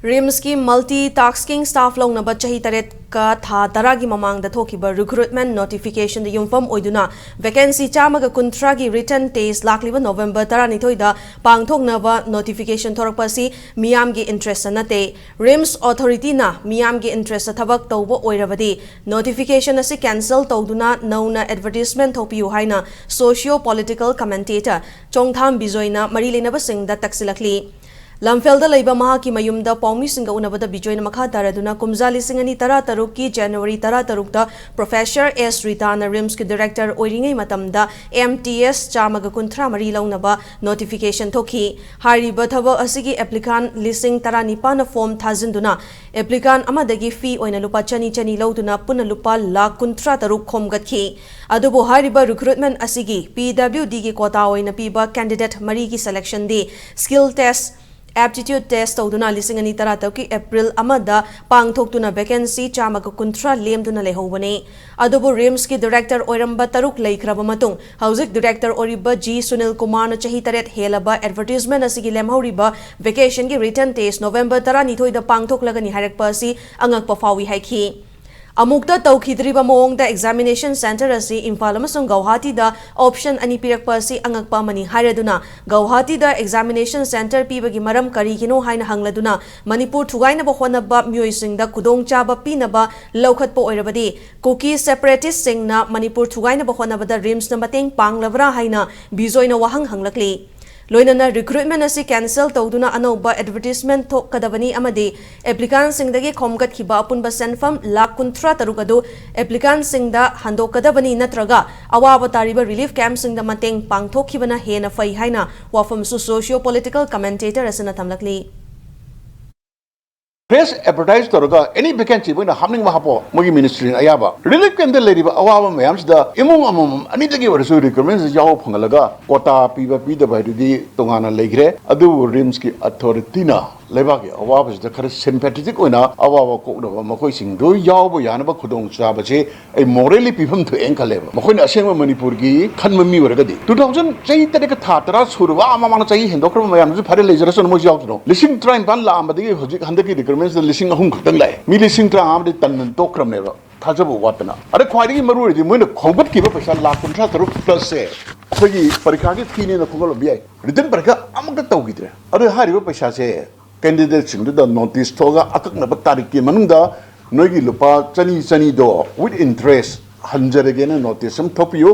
RIMS की multitasking staff लौनब चही तरेट का था तरागी ममांग दा थोखिबा recruitment notification दा युमफम ओइदुना vacancy चामगा कुंथ्रा की written test लाखलिबा November 12 दा पांगथोकनबा notification थोरकपासी मियाम की interest नते RIMS authority ना मियाम की interest थबक तौबो ओइरबदी notification असी cancel तौदुना नौना advertisement थोपियु हाइना socio political commentator चोंगथाम Bijoy ना मरी लेनबा सिंह दा तक्सिलखली लमफेल्दा लेबा महाकी मयुमदा पौमी सिंह उनबदा बिजोयना मखा तारदुना कुमजा लिसिंग अनि तरा तरुक की जनवरी तरा तरुक दा प्रोफेसर एस रिताना रिम्स की डायरेक्टर ओइरिंगै मतमदा MTS चामगा कुंथ्रा मरी लौनबा नोटिफिकेशन थोखी हारिबा थब असिगी एप्लिकान लिसिंग तरा निपाना फॉर्म थाजिंदुना एप्लिकान अमदगी फी ओइना लुपा चनी चनी लौदुना पुना लुपा लाख कुंथ्रा तरुक खोमगतखी अदुबो हारिबा रिक्रूटमेंट असिगी PWD की कोटा ओइना पीबा कैंडिडेट मरी की सिलेक्शन दे स्किल टेस्ट aptitude test तौदुना लिसिंग अनि तरा तौकी अप्रैल अमदा पांगथोक्तुना वैकेंसी चामगा कुंथ्रा लेमदुना लेहौबने अदुबो रिम्स की डायरेक्टर ओइरंबा तरुक लेखरबा मतुंग हौजिक डायरेक्टर ओरिबा जी सुनील कुमार न चही तरेट हेलबा एडवर्टाइजमेंट असिगी लेमहौरिबा वेकेशन की रिटर्न टेस्ट नवंबर 12 दा पांगथोक्लगनी हारकपा असि अंगकपा फावी हाइखी अमुक्ता तौखिद्रिबा मोंगदा एग्जामिनेशन सेंटर असी इम्फाल अमसुंग गौहाटी दा ऑप्शन अनि पिरकपा असी अंगकपा मनी हायरदुना गौहाटी दा एग्जामिनेशन सेंटर पीबगी मरम करिगिनो हाइना हंगलदुना मणिपुर थुगाइनबा होनबा म्योइसिंगदा कुदोंचाबा पीनबा लौखतपा ओइरबदी कुकी सेपरेटिस्ट सिंगना मणिपुर थुगाइनबा होनबदा रिम्स न मतेंग पांगलबरा हाइना बिजोयना वहंग हंगलकली लोइनना रिक्रूटमेंट असी कैंसल तौदुना अनौबा एडवर्टाइजमेंट थोकदबनी अमदी एप्लिकान सिंगदगी खोमगतखिबा अपुनबा सेनफम लाख कुंथ्रा तरुक अदु एप्लिकान सिंगदा हंदोकदबनी नत्रगा अवाबा तारिबा रिलीफ कैंप सिंगदा मतेंग पांगथोखिबना हेना फै हाइना वाफमसु सोशियो पॉलिटिकल कमेंटेटर असना थमलकली Press advertise तोरगा any vacancy बोइना हमनिंग महापो मोगी मिनिस्ट्री अयाबा रिलीफ केंद्र लेरिबा अवाबा मयाम्स दा इमुंग अमम अनि दगी वरसु रिक्रूटमेंट याव फंगलगा कोटा पीबा पीदा बाइदुदी तोंगाना लेग्रे अदु रिम्स की अथॉरिटी ना लेबागे अवाबस द खर सिंपैथेटिक ओइना अवाबा कोकदबा मखोय सिंगदो यावबो यानबा खुदोंग चाबसे ए मोरली पिफम थ एंखलेबा मखोयना असेंग मणिपुर की खनममी वरगदी 2000 चई तरेक था तरा सुरवा अमामाना चई हेंदोखर मयामजु फारे लेजरसन मो यावनो लिसिंग ट्राइन बान ला आमदगी होजिक हंदकी रिक्रूटमेंट लिसिंग अहुम खतंग लाय मी लिसिंग ट्रा आमदे तन्न तोक्रमनेबा थाजबो वातना अरे ख्वाइदगी मरुरदि मोइना खोंगत किबा पैसा लाख 53 प्लस से अखोगी परीक्षा की फीने न खोगल बियाय रिटर्न परीक्षा अमक तौगिद्रे अरे हारिबो पैसा से कैंडिडेट सिंगदुदा नोटिस थोगा अककनबा तारीख की मनुंगदा नोगी लुपा चनी चनी दो विथ इंटरेस्ट हंजरगेना नोटिस सम थोपियो